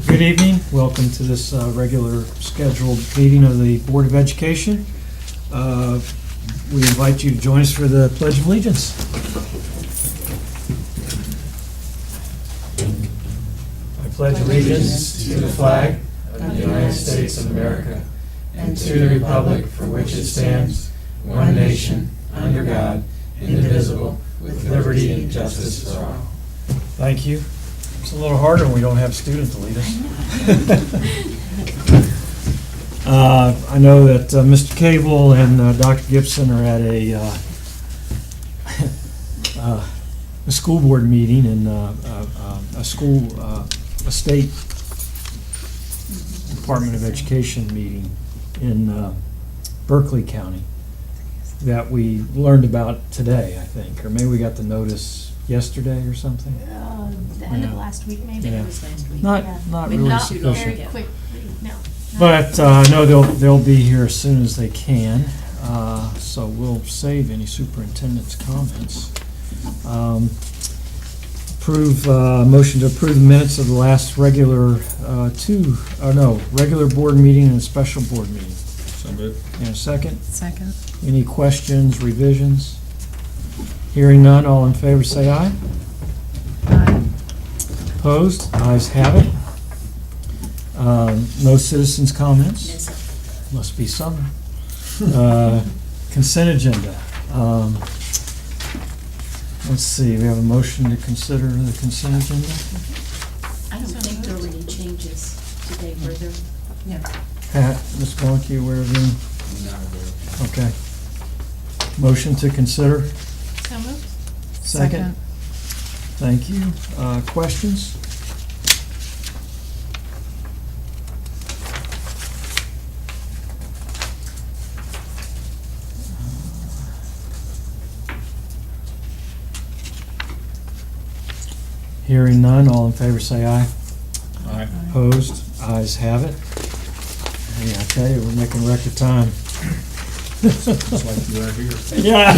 Good evening. Welcome to this regular scheduled meeting of the Board of Education. We invite you to join us for the Pledge of Allegiance. I pledge allegiance to the flag of the United States of America and to the republic for which it stands, one nation, under God, indivisible, with liberty and justice for all. Thank you. It's a little harder when we don't have a student to lead us. I know that Mr. Cable and Dr. Gibson are at a school board meeting and a state Department of Education meeting in Berkeley County that we learned about today, I think, or maybe we got the notice yesterday or something. The end of last week, maybe. Yeah. It was last week. Not But really not sufficient. very quickly, no. But I know they'll be here as soon as they can, so we'll save any superintendent's comments. Motion to approve the minutes of the last regular regular board meeting and special board meeting. So moved. And a second? Second. Any questions, revisions? Hearing none, all in favor say aye. Aye. Opposed? Ayes have it. No citizens' comments? Yes. Must be some. Consent agenda. Let's see, we have a motion to consider the consent agenda. I don't think there were any changes today, were there? Yeah. Pat, Ms. Wonky, aware of them? Okay. Motion to consider. So moved. Second. Thank you. Questions? Hearing none, all in favor say aye. Aye. Opposed? Ayes have it. Hey, I tell you, we're making record time. It's like you are here. Yeah.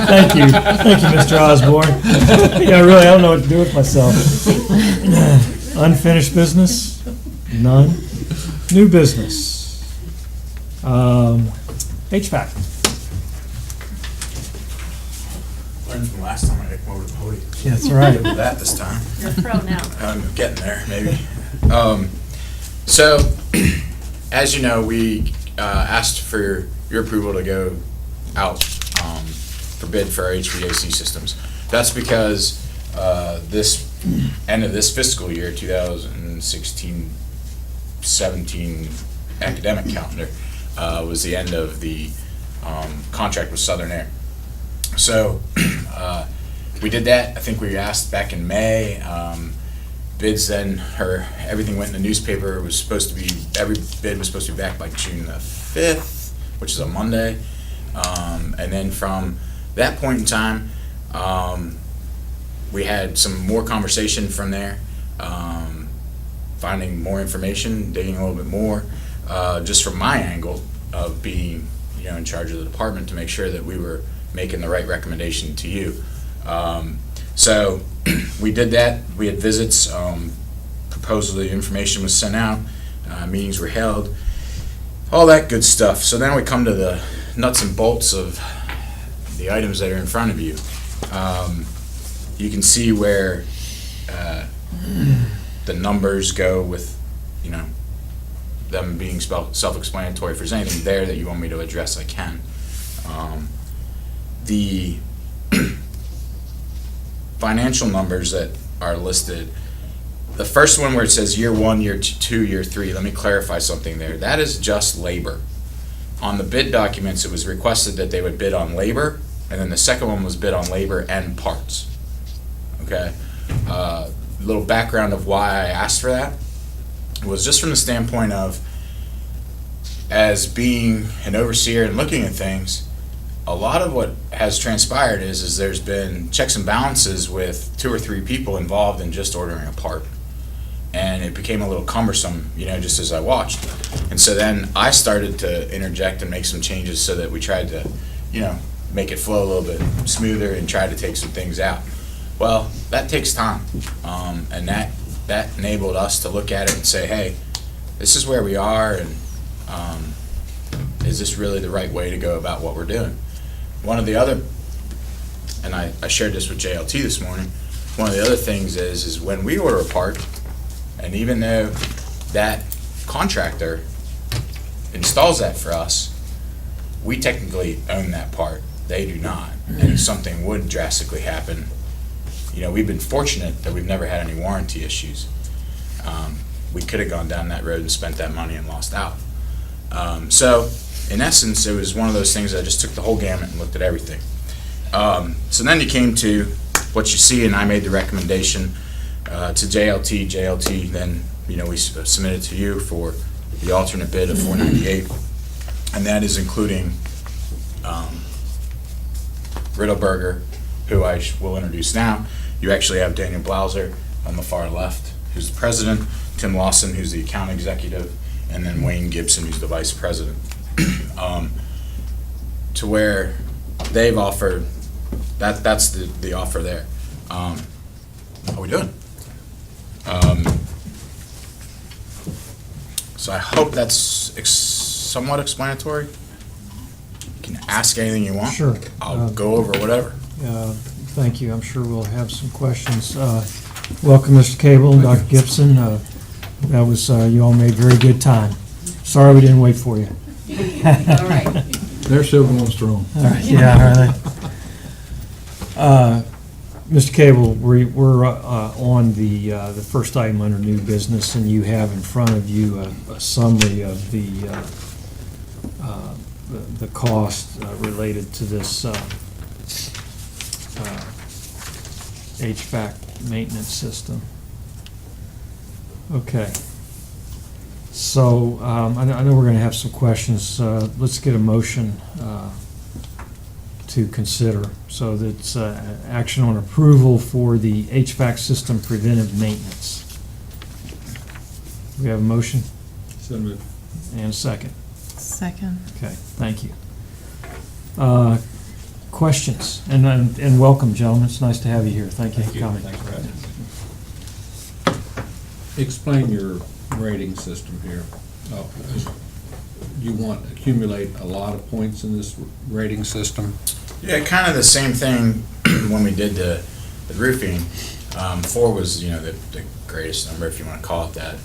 Thank you, Mr. Osborne. Yeah, really, I don't know what to do with myself. Unfinished business? None. New business? HVAC. Learned from last time I came over to the podium. Yeah, that's right. Do that this time. You're a pro now. I'm getting there, maybe. So, as you know, we asked for your approval to go out for bid for our HVAC systems. That's because this end of this fiscal year, 2016-17 academic calendar, was the end of the contract with Southern Air. So we did that. I think we asked back in May. Bids then, everything went in the newspaper. It was supposed to be, every bid was supposed to be back by June the 5th, which is a Monday. And then from that point in time, we had some more conversation from there, finding more information, digging a little bit more, just from my angle of being, in charge of the department to make sure that we were making the right recommendation to you. So we did that. We had visits. The information was sent out. Meetings were held. All that good stuff. So then we come to the nuts and bolts of the items that are in front of you. You can see where the numbers go with, them being self-explanatory. If there's anything there that you want me to address, I can. The financial numbers that are listed, the first one where it says year 1, year 2, year 3, let me clarify something there. That is just labor. On the bid documents, it was requested that they would bid on labor, and then the second one was bid on labor and parts. Okay? A little background of why I asked for that was just from the standpoint of, as being an overseer and looking at things, a lot of what has transpired is there's been checks and balances with 2 or 3 people involved in just ordering a part. And it became a little cumbersome, just as I watched. And so then I started to interject and make some changes so that we tried to, make it flow a little bit smoother and try to take some things out. Well, that takes time. And that that enabled us to look at it and say, hey, this is where we are, and is this really the right way to go about what we're doing? One of the other, and I shared this with JLT this morning, one of the other things is when we order a part, and even though that contractor installs that for us, we technically own that part. They do not. And if something would drastically happen, we've been fortunate that we've never had any warranty issues. We could have gone down that road and spent that money and lost out. So, in essence, it was one of those things that I just took the whole gamut and looked at everything. So then you came to what you see, and I made the recommendation to JLT. JLT then, we submitted to you for the alternate bid of $498, and that is including Riddleberger, who I will introduce now. You actually have Daniel Blauser on the far left, who's the president, Tim Lawson, who's the account executive, and then Wayne Gibson, who's the vice president. To where they've offered, that's the offer there. How are we doing? So I hope that's somewhat explanatory. You can ask anything you want. Sure. I'll go over whatever. Thank you. I'm sure we'll have some questions. Welcome, Mr. Cable and Dr. Gibson. That was, you all made very good time. Sorry we didn't wait for you. All right. They're still going strong. All right, yeah, all right. Mr. Cable, we're on the first item under new business, and you have in front of you a summary of the cost related to this HVAC maintenance system. Okay. So I know we're going to have some questions. Let's get a motion to consider. So that's action on approval for the HVAC system preventive maintenance. Do we have a motion So moved. and a second? Second. Okay, thank you. Questions? And welcome, gentlemen. It's nice to have you here. Thank you for coming. Thanks for having us. Explain your rating system here. You want to accumulate a lot of points in this rating system? Yeah, kind of the same thing when we did the roofing. 4 was, the greatest number, if you want to call it that.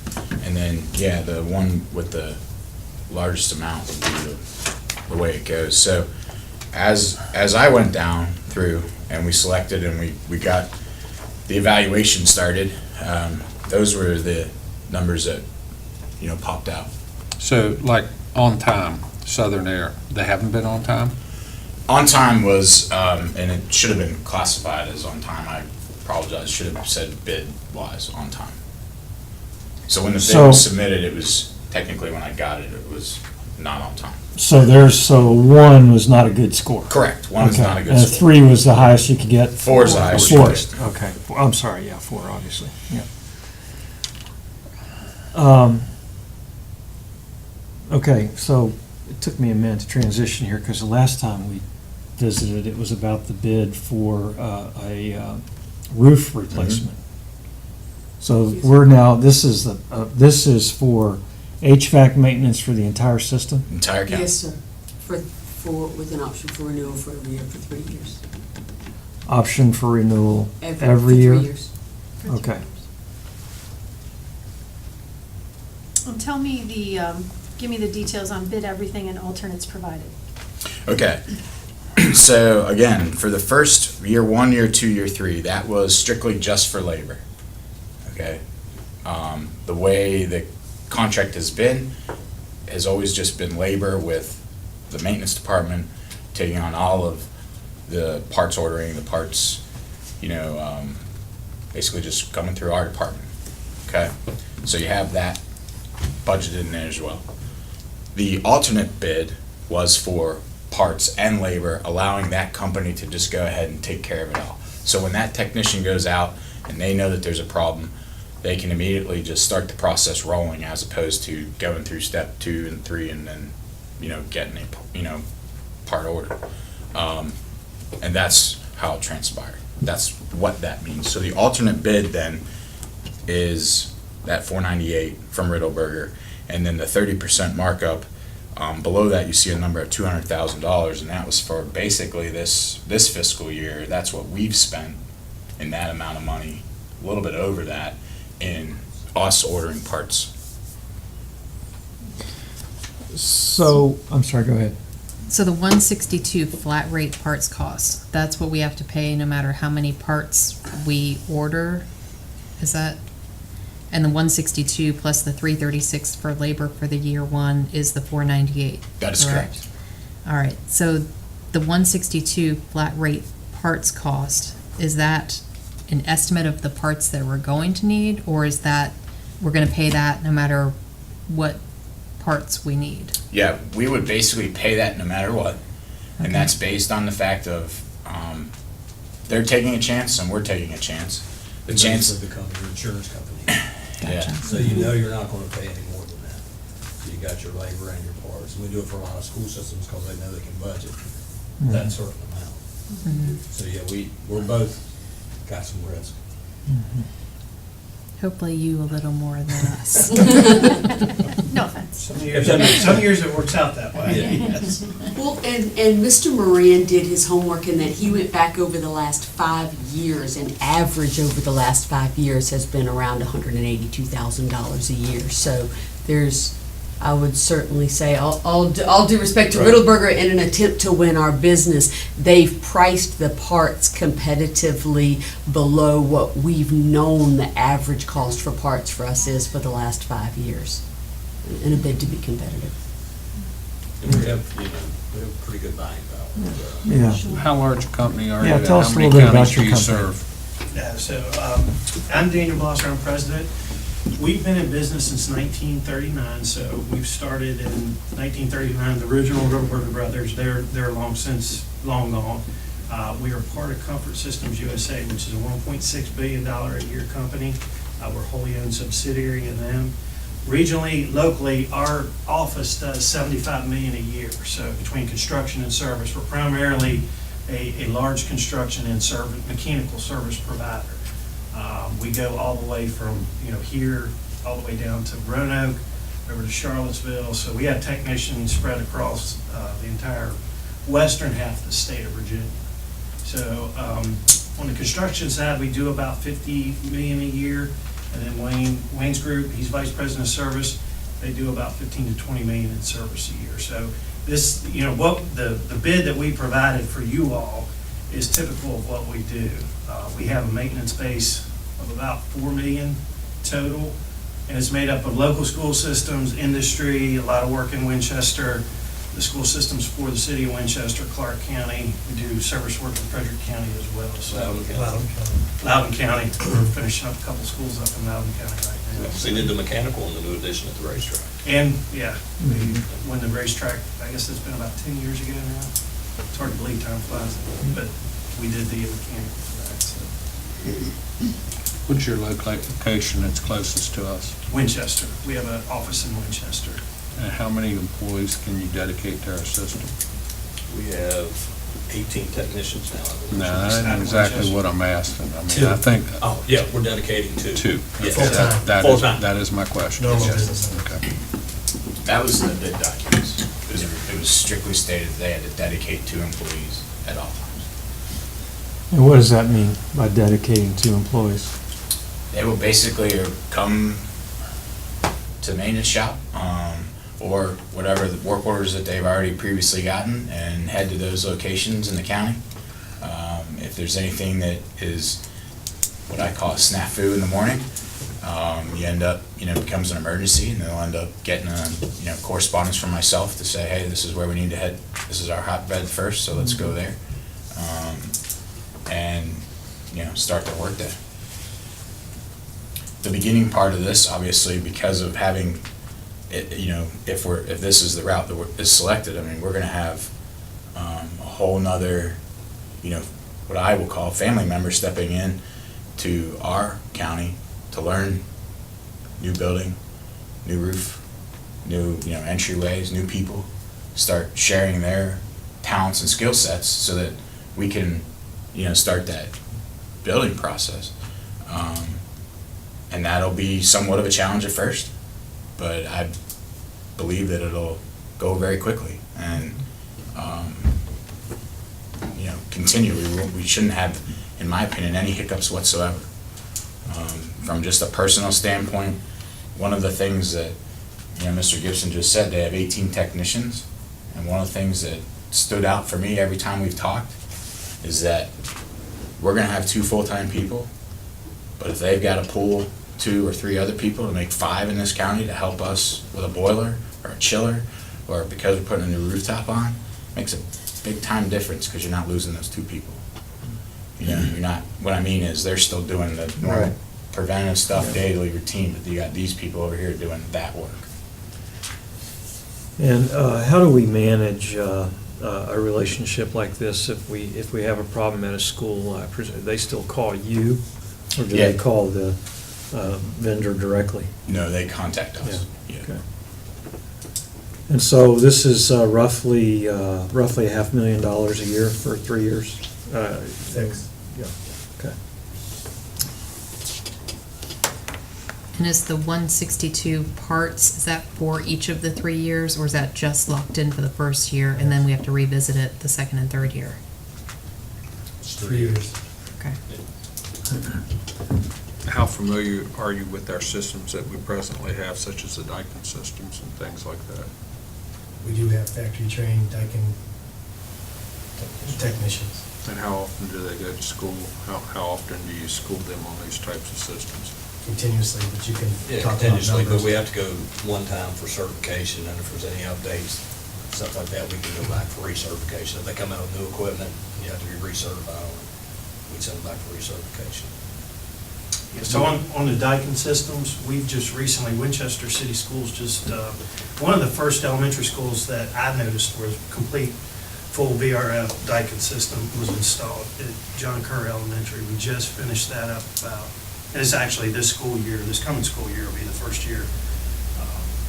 And then, the one with the largest amount would be the way it goes. So as I went down through and we selected and we got the evaluation started, those were the numbers that, popped out. So, like, on time, Southern Air, they haven't been on time? On time was, and it should have been classified as on time. I apologize, should have said bid-wise on time. So when the bid was submitted, it was technically when I got it, it was not on time. So 1 was not a good score. Correct. 1 is not a good And score. 3 was the highest you could get? 4 is the highest you could get. Okay. I'm sorry, 4, obviously, yeah. Okay, so it took me a minute to transition here, because the last time we visited, it was about the bid for a roof replacement. So we're now, this is for HVAC maintenance for the entire system? Entire count. Yes, sir. With an option for renewal for every year for 3 years. Option for renewal For every year? 3 years. Okay. Tell me give me the details on bid everything and alternates provided. Okay. So again, for the first year 1, year 2, year 3, that was strictly just for labor. Okay. The way the contract has always just been labor, with the maintenance department taking on all of the parts ordering, the parts, basically just coming through our department. Okay. So you have that budgeted in there as well. The alternate bid was for parts and labor, allowing that company to just go ahead and take care of it all. So when that technician goes out and they know that there's a problem, they can immediately just start the process rolling, as opposed to going through step 2 and 3 and then, getting a, part order. And that's how it transpired. That's what that means. So the alternate bid then is that $498 from Riddleberger, and then the 30% markup. Below that, you see a number of $200,000, and that was for basically this fiscal year. That's what we've spent in that amount of money, a little bit over that, in us ordering parts. So, I'm sorry, go ahead. So the 162 flat rate parts cost, that's what we have to pay no matter how many parts we order? Is that? And the 162 plus the 336 for labor for the year one is the 498? That is correct. All right, so the 162 flat rate parts cost, is that an estimate of the parts that we're going to need? Or is that, we're gonna pay that no matter what parts we need? Yeah, we would basically pay that no matter what, and Okay. that's based on the fact of, they're taking a chance and we're taking a chance. The chance, Of the company, your insurance company. yeah, So you know you're not gonna pay any more than that. So you got your labor and your parts. We do it for a lot of school systems because they know they can budget that certain amount. Mhm. So yeah, we're both got some risk. Hopefully you a little more than us. No offense. Some years it works out that way, yes. Well, and Mr. Moran did his homework in that he went back over the last 5 years, and average over the last 5 years has been around $182,000 a year. So there's, I would certainly say, all due respect to Right. Riddleberger, in an attempt to win our business, they've priced the parts competitively below what we've known the average cost for parts for us is for the last 5 years, in a bid to be competitive. And we have, we have pretty good buying power. Yeah. How large a company are you? Yeah, and tell us how a many little bit about counties your do you company. serve? Yeah, so I'm Daniel Blosser, I'm president. We've been in business since 1939, so we've started in 1939, the original Riddleberger Brothers, they're long gone. We are part of Comfort Systems USA, which is a $1.6 billion a year company. We're a wholly owned subsidiary of them. Regionally, locally, our office does $75 million a year, so between construction and service. We're primarily a large construction and mechanical service provider. We go all the way from, here, all the way down to Roanoke, over to Charlottesville. So we have technicians spread across the entire western half of the state of Virginia. So on the construction side, we do about $50 million a year. And then Wayne's group, he's vice president of service, they do about $15 to $20 million in service a year. So this, what the bid that we provided for you all is typical of what we do. We have a maintenance base of about $4 million total, and it's made up of local school systems, industry, a lot of work in Winchester, the school systems for the city of Winchester, Clark County. We do service work in Frederick County as well. So Loudoun County. We're finishing up a couple schools up in Loudoun County right now. So you did the mechanical and the new addition at the racetrack. And, yeah, when the racetrack, I guess it's been about 10 years ago now. It's hard to believe time flies, but we did the mechanical for that, so. What's your location that's closest to us? Winchester. We have an office in Winchester. And how many employees can you dedicate to our system? We have 18 technicians now. I believe. No, that ain't exactly what I'm asking. I mean, Two. I think Oh, yeah, we're dedicating two. two. Yes. Full-time. That is my question. Normal Yes. business. Okay. that was in the bid documents. It was strictly stated they had to dedicate 2 employees at all times. And what does that mean by dedicating 2 employees? They will basically come to the maintenance shop, or whatever the work orders that they've already previously gotten, and head to those locations in the county. If there's anything that is what I call a snafu in the morning, you end up, it becomes an emergency, and they'll end up getting correspondence from myself to say, hey, this is where we need to head. This is our hotbed first, so let's go there. And start their work day. The beginning part of this, obviously, because of having it, if this is the route that is selected, I mean, we're going to have a whole nother, what I will call family members stepping in to our county to learn new building, new roof, new entryways, new people, start sharing their talents and skill sets so that we can start that building process. And that'll be somewhat of a challenge at first, but I believe that it'll go very quickly. And, continue. We shouldn't have, in my opinion, any hiccups whatsoever. From just a personal standpoint, one of the things that, Mr. Gibson just said, they have 18 technicians. And one of the things that stood out for me every time we've talked is that we're gonna have 2 full-time people, but if they've got to pull 2 or 3 other people to make 5 in this county to help us with a boiler or a chiller, or because we're putting a new rooftop on, makes a big time difference, because you're not losing those 2 people. You're not, what I mean is, they're still doing the normal Right. preventive stuff, daily routine, but you got these people over here doing that work. And how do we manage a relationship like this if we have a problem at a school? I presume they still call you, or do they Yeah. call the vendor directly? No, they contact us. Yeah. Okay. And so this is roughly $500,000 a year for 3 years? Six. Yeah, okay. And is the 162 parts, is that for each of the 3 years, or is that just locked in for the first year, and then we have to revisit it the second and third year? It's 3 years. Okay. How familiar are you with our systems that we presently have, such as the Daikin systems and things like that? We do have factory-trained Daikin technicians. And how often do they go to school? How often do you school them on these types of systems? Continuously, but you can Yeah, talk about continuously, but numbers. we have to go one time for certification, and if there's any updates, stuff like that, we can go back for recertification. If they come out with new equipment, you have to be recertified on it. We send them back for recertification. Yeah, so on the Daikin systems, we've just recently, Winchester City Schools just, one of the first elementary schools that I noticed was complete full VRF Daikin system was installed at John Kerr Elementary. We just finished that up about, and it's actually this school year, this coming school year will be the first year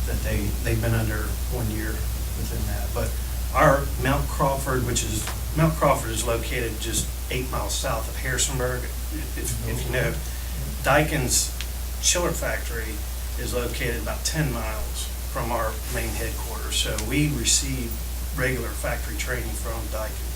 that they've been under 1 year within that. But our Mount Crawford is located just 8 miles south of Harrisonburg, if you know. Daikin's chiller factory is located about 10 miles from our main headquarters, so we receive regular factory training from Daikin.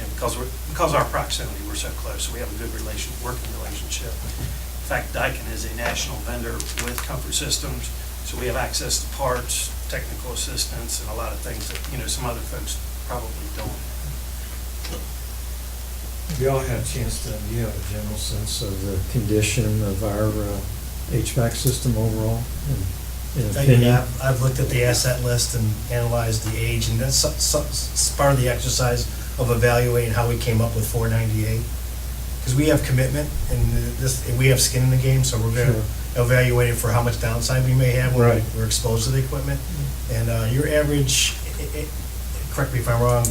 And because of our proximity, we're so close, so we have a good working relationship. In fact, Daikin is a national vendor with Comfort Systems, so we have access to parts, technical assistance, and a lot of things that, some other folks probably don't. Have y'all had a chance to, do you have a general sense of the condition of our HVAC system overall? Yeah, I've looked at the asset list and analyzed the age, and that's part of the exercise of evaluating how we came up with 498. Because we have commitment, and we have skin in the game, so we're going to evaluate it for how much downside we may have when we're exposed to the equipment. And your average, correct me if I'm wrong,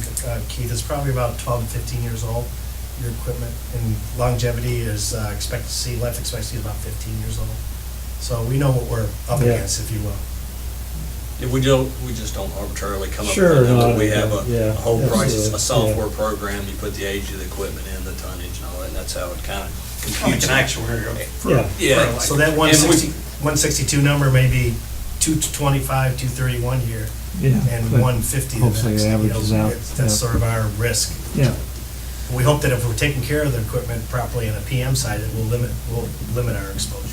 Keith, is probably about 12 to 15 years old, your equipment. And longevity is life expectancy is about 15 years old. So we know what we're up against, if you will. Yeah, we just don't arbitrarily come up with Sure, that number. no, We have yeah, a whole price, absolutely, a software program, you put the age of the equipment in, the tonnage and all that, and that's how it kind of Like computes. an actuarial. Yeah. So that 162 number may be 225, 231 here, and but 150 the next. hopefully it averages out. That's sort of our risk. Yeah. We hope that if we're taking care of the equipment properly on the PM side, it will limit our exposure.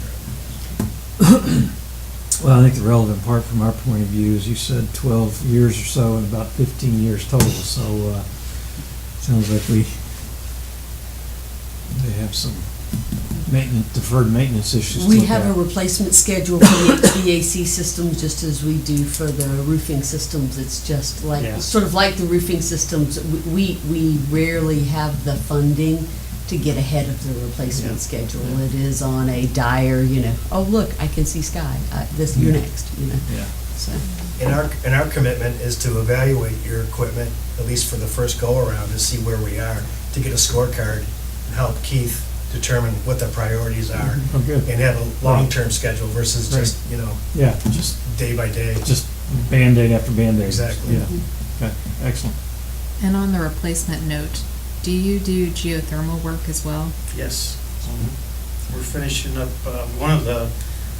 Well, I think the relevant part from our point of view is you said 12 years or so and about 15 years total, so sounds like they have some deferred maintenance issues to We look have a at. replacement schedule for the HVAC systems, just as we do for the roofing systems. It's just like, Yeah. sort of like the roofing systems, we rarely have the funding to get ahead of the replacement schedule. It is on a dire, oh, look, I can see sky, you're next, Yeah. so. And our commitment is to evaluate your equipment, at least for the first go-around, to see where we are, to get a scorecard and help Keith determine what the priorities are, Oh, good. and have a long-term schedule versus just, Yeah, just day by day. Band-aid after Band-aid. Exactly. Yeah, okay, excellent. And on the replacement note, do you do geothermal work as well? Yes. we're finishing up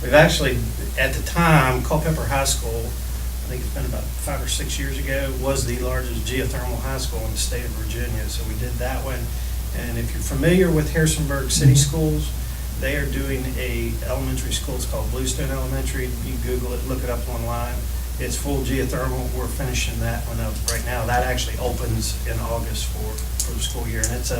we've actually, at the time, Culpeper High School, I think it's been about 5 or 6 years ago, was the largest geothermal high school in the state of Virginia. So we did that one. And if you're familiar with Harrisonburg City Schools, they are doing a elementary school. It's called Bluestone Elementary. You Google it, look it up online. It's full geothermal. We're finishing that one up right now. That actually opens in August for the school year. And it's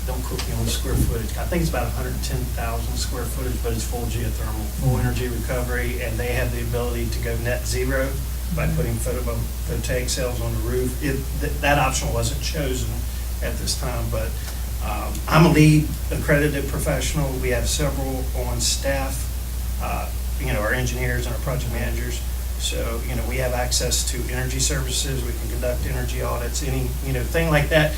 don't quote me on the square footage. I think it's about 110,000 square footage, but it's full geothermal, full energy recovery, and they have the ability to go net zero by putting photovoltaic cells on the roof. That option wasn't chosen at this time, but I'm a lead accredited professional. We have several on staff, our engineers and our project managers. So, we have access to energy services. We can conduct energy audits, any, thing like that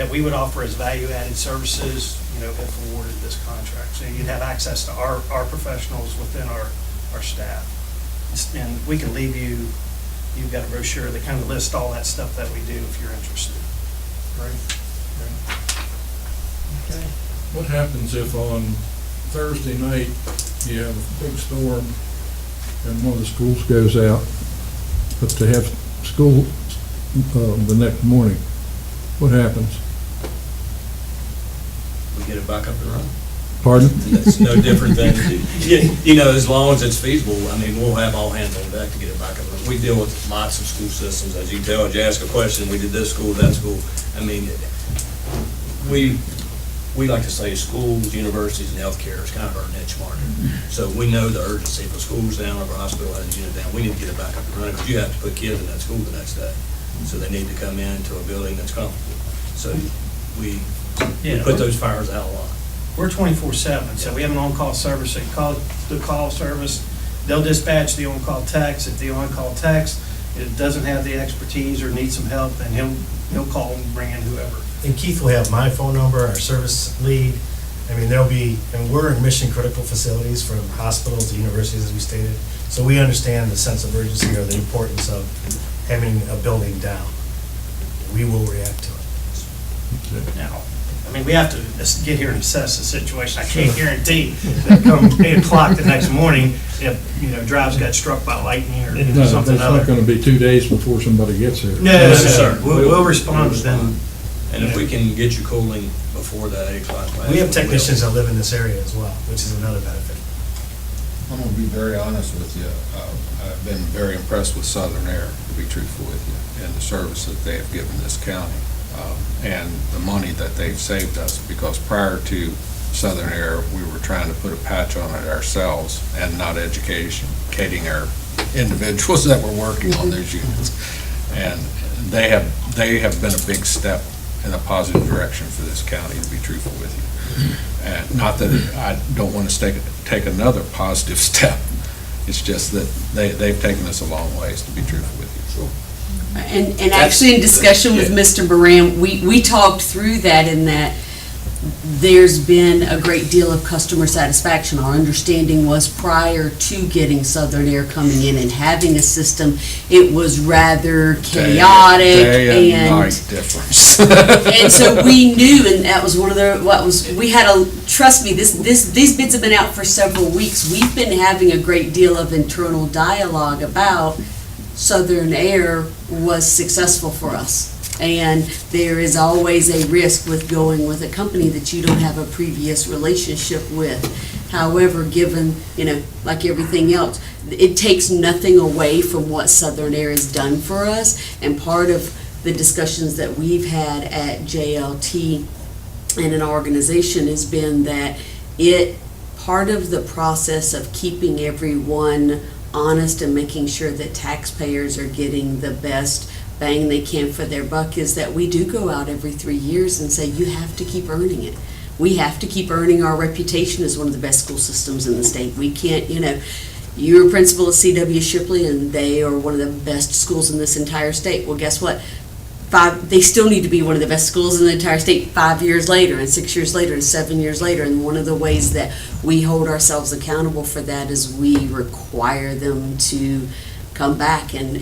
we would offer as value-added services, if awarded this contract. So you'd have access to our professionals within our staff. And we can leave you've got a brochure that kind of lists all that stuff that we do if you're interested. Great. Okay. What happens if on Thursday night you have a big storm and one of the schools goes out, but to have school the next morning? What happens? We get it back up and running. Pardon? It's no different than, as long as it's feasible, we'll have all hands on deck to get it back up and running. We deal with lots of school systems, as you can tell. You ask a question, we did this school, that school. We like to say schools, universities, and healthcare is kind of our niche market. So we know the urgency. If a school's down, or if a hospital has a unit down, we need to get it back up and running, because you have to put kids in that school the next day. So they need to come into a building that's comfortable. So we put those fires out a lot. We're 24/7, so we have an on-call service. So you call the call service, they'll dispatch the on-call text. If the on-call text doesn't have the expertise or needs some help, then he'll call and bring in whoever. And Keith will have my phone number, our service lead. We're in mission-critical facilities from hospitals to universities, as we stated. So we understand the sense of urgency or the importance of having a building down. We will react to it. Now, we have to get here and assess the situation. I can't guarantee that come 8 o'clock the next morning, if, drives got struck by lightning or No, something it's other. not gonna be 2 days before somebody gets here. No, sir. We'll respond within. And if we can get you cooling before that 8 o'clock class. We have technicians that live in this area as well, which is another benefit. I'm gonna be very honest with you. I've been very impressed with Southern Air, to be truthful with you, and the service that they have given this county, and the money that they've saved us, because prior to Southern Air, we were trying to put a patch on it ourselves and not educating our individuals that were working on those units. And they have been a big step in a positive direction for this county, to be truthful with you. And not that I don't want to take another positive step. It's just that they've taken us a long ways, to be truthful with you. And actually, in discussion with Mr. Moran, we talked through that, in that there's been a great deal of customer satisfaction. Our understanding was, prior to getting Southern Air coming in and having a system, it was rather chaotic Day and night difference. and so we knew, and that was one of trust me, these bids have been out for several weeks. We've been having a great deal of internal dialogue about Southern Air was successful for us. And there is always a risk with going with a company that you don't have a previous relationship with. However, given, like everything else, it takes nothing away from what Southern Air has done for us. And part of the discussions that we've had at JLT and an organization has been that part of the process of keeping everyone honest and making sure that taxpayers are getting the best bang they can for their buck is that we do go out every 3 years and say, you have to keep earning it. We have to keep earning our reputation as one of the best school systems in the state. We can't, you're a principal at C.W. Shipley and they are one of the best schools in this entire state. Well, guess what? They still need to be one of the best schools in the entire state 5 years later and 6 years later and 7 years later. And one of the ways that we hold ourselves accountable for that is we require them to come back, and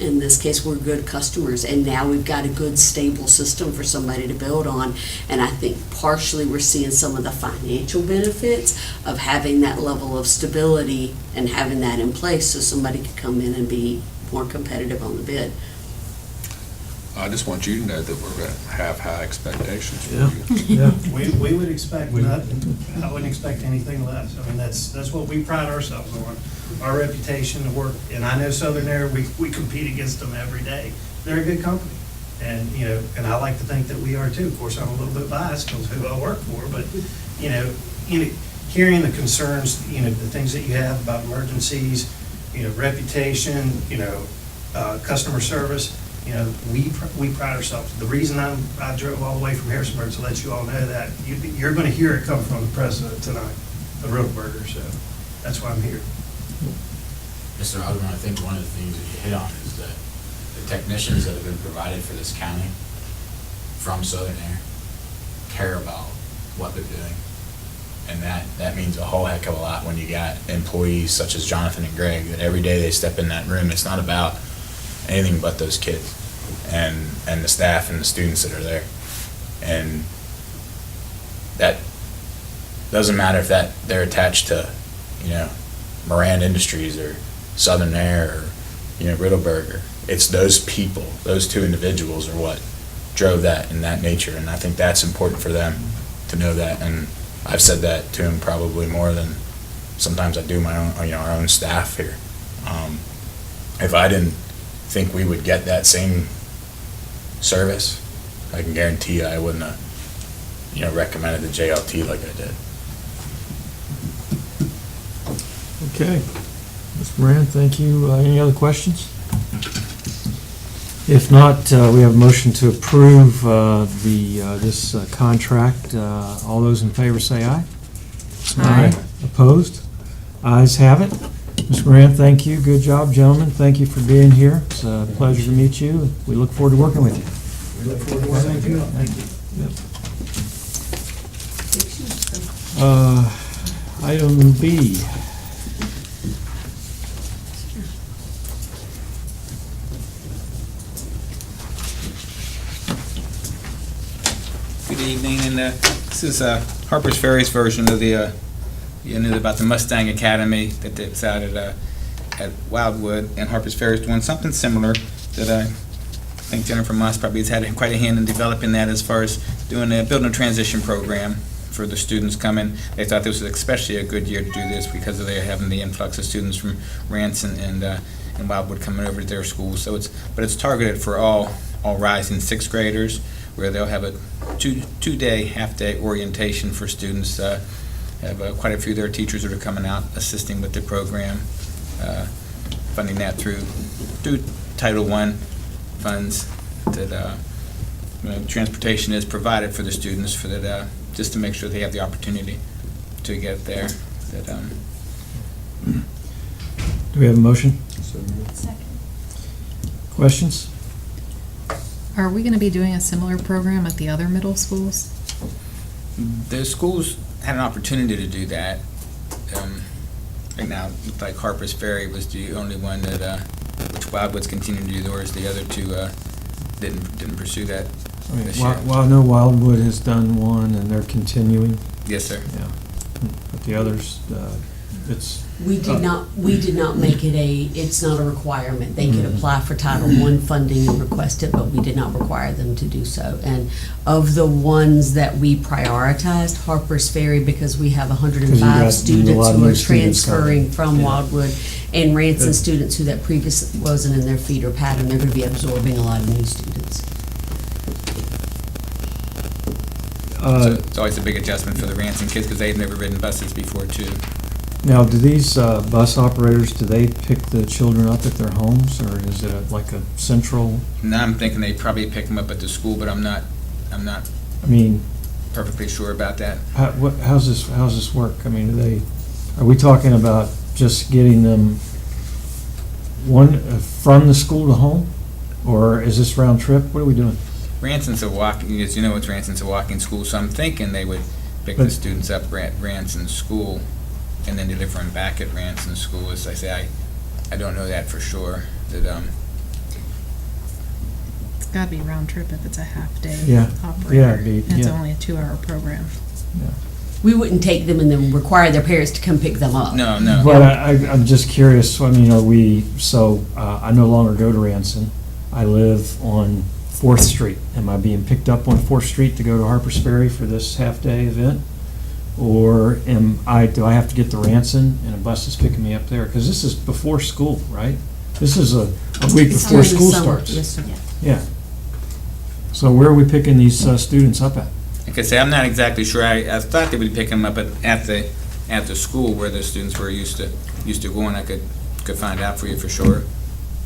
in this case, we're good customers, and now we've got a good, stable system for somebody to build on. And I think partially we're seeing some of the financial benefits of having that level of stability and having that in place so somebody could come in and be more competitive on the bid. I just want you to know that we're going to have high expectations for Yeah. you. Yeah. We would expect nothing, I wouldn't expect anything less. I mean, that's what we pride ourselves on, our reputation to work. And I know Southern Air, we compete against them every day. They're a good company. And, and I like to think that we are too. Of course, I'm a little bit biased because who I work for, but, hearing the concerns, the things that you have about emergencies, reputation, customer service, we pride ourselves. The reason I drove all the way from Harrisonburg to let you all know that, you're going to hear it come from the president tonight, of Riddleberger, so that's why I'm here. Mr. Alderman, I think one of the things that you hit on is that the technicians that have been provided for this county from Southern Air care about what they're doing. And that means a whole heck of a lot when you got employees such as Jonathan and Greg, that every day they step in that room, it's not about anything but those kids and the staff and the students that are there. And that doesn't matter if they're attached to, Moran Industries or Southern Air or, Riddleberger. It's those people, those two individuals are what drove that in that nature. And I think that's important for them to know that. And I've said that to them probably more than sometimes I do my own, our own staff here. If I didn't think we would get that same service, I can guarantee you I wouldn't have, recommended the JLT like I did. Okay. Mr. Moran, thank you. Any other questions? If not, we have a motion to approve this contract. All those in favor say aye. Aye. Opposed? Ayes have it. Mr. Moran, thank you. Good job, gentlemen. Thank you for being here. It's a pleasure to meet you. We look forward to working with you. We look forward to working with you. Thank you. Item B. Good evening, and this is Harper's Ferry's version of the, about the Mustang Academy that's out at Wildwood, and Harper's Ferry's doing something similar that I think Jennifer Moss probably has had quite a hand in developing that as far as building a transition program for the students coming. They thought this was especially a good year to do this because they're having the influx of students from Rance and Wildwood coming over to their schools. So it's targeted for all rising sixth graders, where they'll have a two-day, half-day orientation for students. Have quite a few of their teachers that are coming out assisting with the program, funding that through Title I funds. That transportation is provided for the students for that, just to make sure they have the opportunity to get there. Do we have a motion? Second. Questions? Are we going to be doing a similar program at the other middle schools? The schools had an opportunity to do that. Right now, it looked like Harper's Ferry was the only one that, which Wildwood's continuing to do theirs. The other two didn't pursue that this year. Well, I know Wildwood has done one, and they're continuing. Yes, sir. Yeah, but the others, it's. We did not make it it's not a requirement. They could Mhm. apply for Title I funding and request it, but we did not require them to do so. And of the ones that we prioritized, Harper's Ferry, because we have 105 a lot students of who new are students coming. transferring from Yeah. Wildwood, and Ranson Good. students who that previously wasn't in their feeder pattern, they're going to be absorbing a lot of new students. So it's always a big adjustment for the Ranson kids because they've never ridden buses before, too. Now, do these bus operators, do they pick the children up at their homes, or is it like a central, Now I'm thinking they probably pick them up at the school, but I'm not I mean, perfectly sure about that. how's this work? I mean, are we talking about just getting them from the school to home? Or is this round trip? What are we doing? Ranson's a walking, as you know, Ranson's a walking school, so I'm thinking they would pick the But- students up at Ranson School and then deliver them back at Ranson School. As I say, I don't know that for sure, that, It's gotta be round trip if it's a half-day Yeah. operator. Yeah, it'd be- And it's yeah. only a 2-hour program. We wouldn't take them and then require their parents to come pick them up. no, no. But I'm just curious, I mean, I no longer go to Ranson. I live on 4th Street. Am I being picked up on 4th Street to go to Harper's Ferry for this half-day event? Or do I have to get to Ranson and a bus is picking me up there? Because this is before school, right? This is a week It's before during the school summer. starts. Yes, sir. Yeah. So where are we picking these students up at? Like I say, I'm not exactly sure. I thought they would pick them up at the school where the students were used to going. I could find out for you for sure.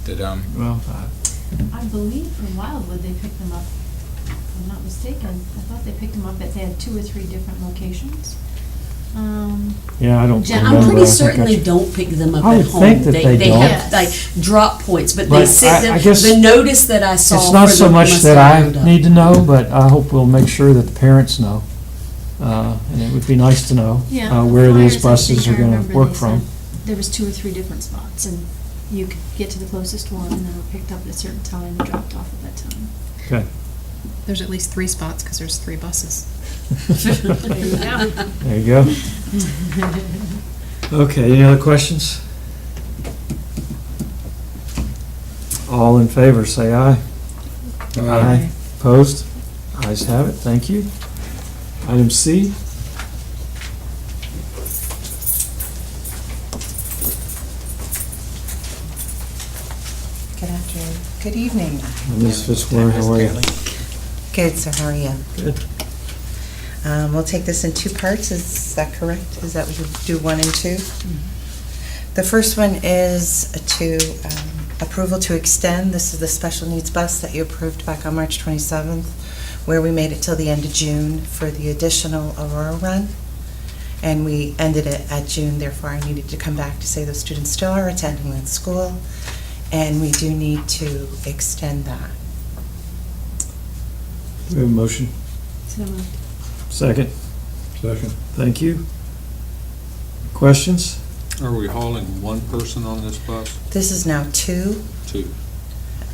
That, Well, I believe from Wildwood, they picked them up, if I'm not mistaken. I thought they picked them up they had 2 or 3 different locations. yeah, I don't Jen, remember. I'm pretty I think certain they that's- don't pick them up I at would home. think that they don't. have like drop points, but they But sit I them, guess the notice that I saw. It's not for so the much must that have I rolled up. need to know, but I hope we'll make sure that the parents know. And it would be nice to know Yeah, where the these flyers, I buses think are I gonna remember work they from. said There was 2 or 3 different spots, and you could get to the closest one, and then were picked up at a certain time and dropped off at that time. Okay. There's at least 3 spots because there's 3 buses. There you go. There you go. Okay, any other questions? All in favor, say aye. Aye. Opposed? Ayes have it, thank you. Item C. Good afternoon. Good evening. Ms. Fitzwater, how are you? Good, sir, how are you? Good. We'll take this in 2 parts, is that correct? Is that what you do 1 and 2? The first one is approval to extend. This is the special needs bus that you approved back on March 27th, where we made it till the end of June for the additional Aurora run. And we ended it at June, therefore I needed to come back to say those students still are attending that school, and we do need to extend that. Do we have a motion? So moved. Second. Second. Thank you. Questions? Are we hauling 1 person on this bus? This is now 2, 2.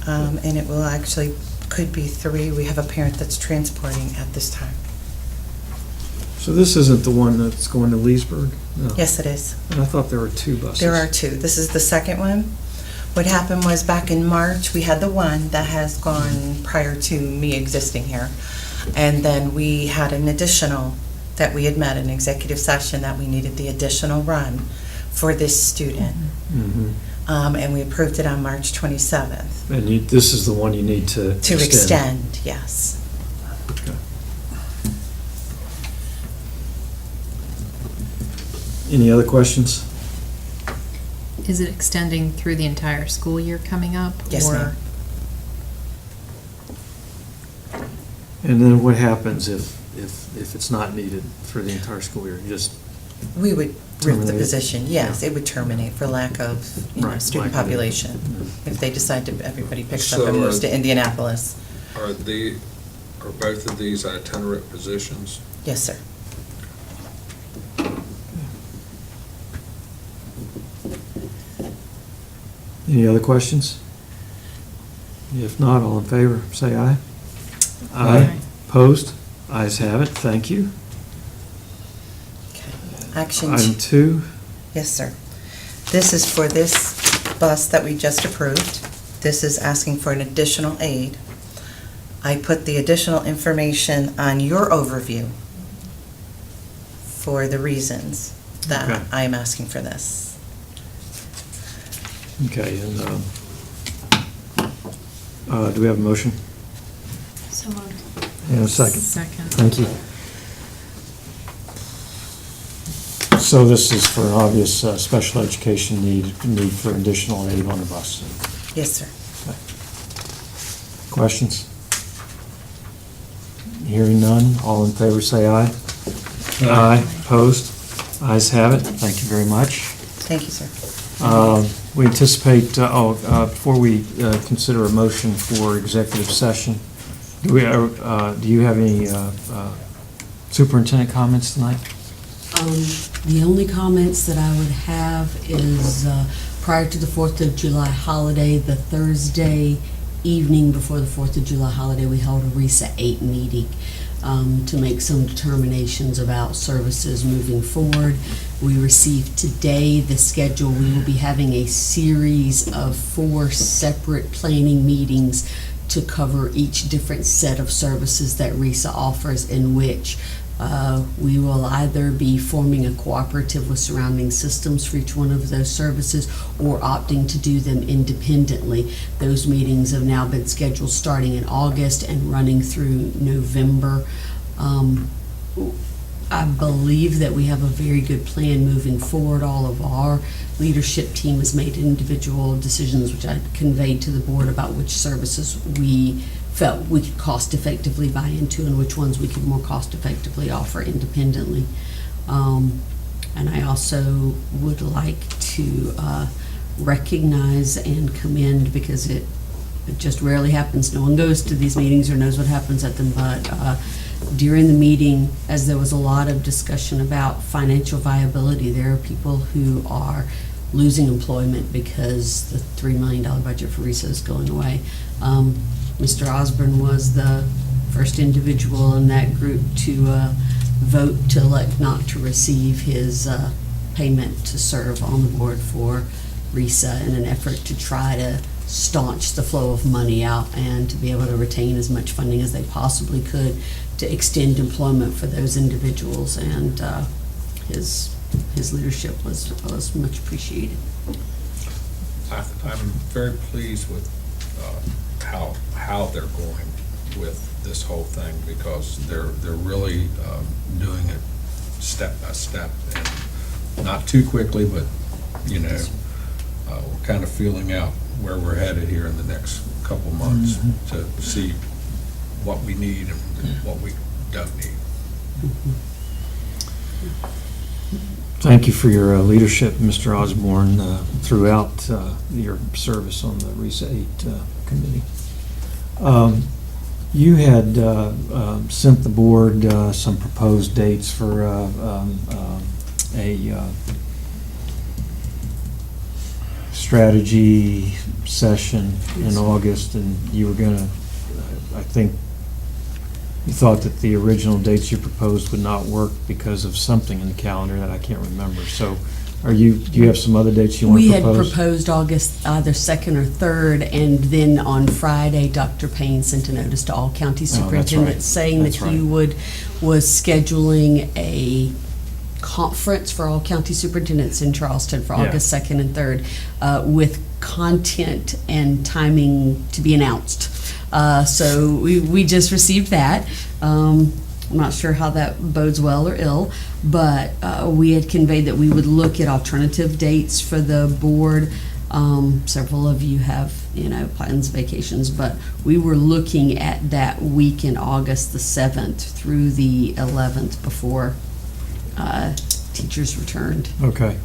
and it will actually, could be 3. We have a parent that's transporting at this time. So this isn't the one that's going to Leesburg? No. Yes, it is. And I thought there were 2 buses. There are 2. This is the second one. What happened was back in March, we had the one that has gone prior to me existing here. And then we had an additional that we had met in executive session that we needed the additional run for this student. Mhm. And we approved it on March 27th. And this is the one you need to extend? To extend, yes. Okay. Any other questions? Is it extending through the entire school year coming up? Yes, or- ma'am. And then what happens if it's not needed for the entire school year? You just, We would rip the Terminate. Yeah. Yes, it would terminate for lack of, Right, student lack of- population. Yeah. If they decide to, everybody picks up So and are- moves to Indianapolis. Are both of these itinerant positions? Yes, sir. any other questions? If not, all in favor, say aye. Aye. Opposed? Ayes have it, thank you. Okay. Action. Item 2. Yes, sir. This is for this bus that we just approved. This is asking for an additional aid. I put the additional information on your overview for the reasons Okay. that I am asking for this. Okay, and do we have a motion? So moved. And a second? Second. Thank you. So this is for an obvious special education need for additional aid on the bus. Yes, sir. Questions? Hearing none, all in favor say aye. Aye. Opposed? Ayes have it, thank you very much. Thank you, sir. We anticipate, before we consider a motion for executive session, do you have any superintendent comments tonight? The only comments that I would have is prior to the 4th of July holiday, the Thursday evening before the 4th of July holiday, we held a RESA 8 meeting to make some determinations about services moving forward. We received today the schedule. We will be having a series of 4 separate planning meetings to cover each different set of services that RESA offers, in which we will either be forming a cooperative with surrounding systems for each one of those services or opting to do them independently. Those meetings have now been scheduled starting in August and running through November. I believe that we have a very good plan moving forward. All of our leadership team has made individual decisions, which I conveyed to the board, about which services we felt we could cost effectively buy into and which ones we could more cost effectively offer independently. And I also would like to recognize and commend, because it just rarely happens. No one goes to these meetings or knows what happens at them, but during the meeting, as there was a lot of discussion about financial viability, there are people who are losing employment because the $3 million budget for RESA is going away. Mr. Osborne was the first individual in that group to vote to elect not to receive his payment to serve on the board for RESA, in an effort to try to staunch the flow of money out and to be able to retain as much funding as they possibly could to extend employment for those individuals. And his leadership was much appreciated. I'm very pleased with how they're going with this whole thing, because they're really doing it step by step, and not too quickly, but we're kind of feeling out where we're headed here in the next couple months to see what we need and what we don't need. Thank you for your leadership, Mr. Osborne, throughout your service on the RESA 8 committee. You had sent the board some proposed dates for a strategy session in August, and you were going to, I think, you thought that the original dates you proposed would not work because of something in the calendar that I can't remember. So do you have some other dates you want to propose? We had proposed August either 2nd or 3rd, and then on Friday, Dr. Payne sent a notice to all county superintendents saying that he was scheduling a conference for all county superintendents in Charleston for August 2nd and 3rd with content and timing to be announced. So we just received that. I'm not sure how that bodes well or ill, but we had conveyed that we would look at alternative dates for the board. Several of you have, plans, vacations, but we were looking at that week in August, the 7th through the 11th, before teachers returned. Okay.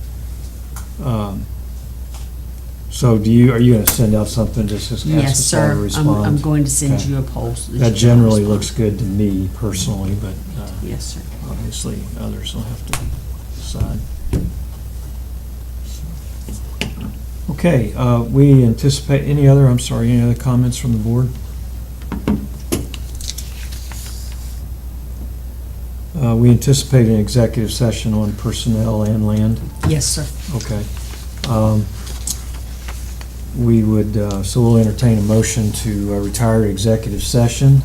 So are you going to send out something just to ask Yes, us all to sir. respond? I'm going to send Okay. you a poll. That generally looks good to me personally, but Yes, sir. obviously others will have to decide. Okay, we anticipate, any other comments from the board? We anticipate an executive session on personnel and land. Yes, sir. Okay. We would, so we'll entertain a motion to retire to executive session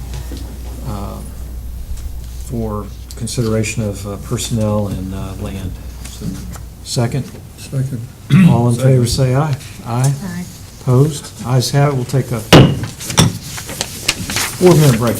for consideration of personnel and land. Second? Second. All in favor, say aye. Aye. Aye. Opposed? Ayes have it. We'll take a 4-minute break.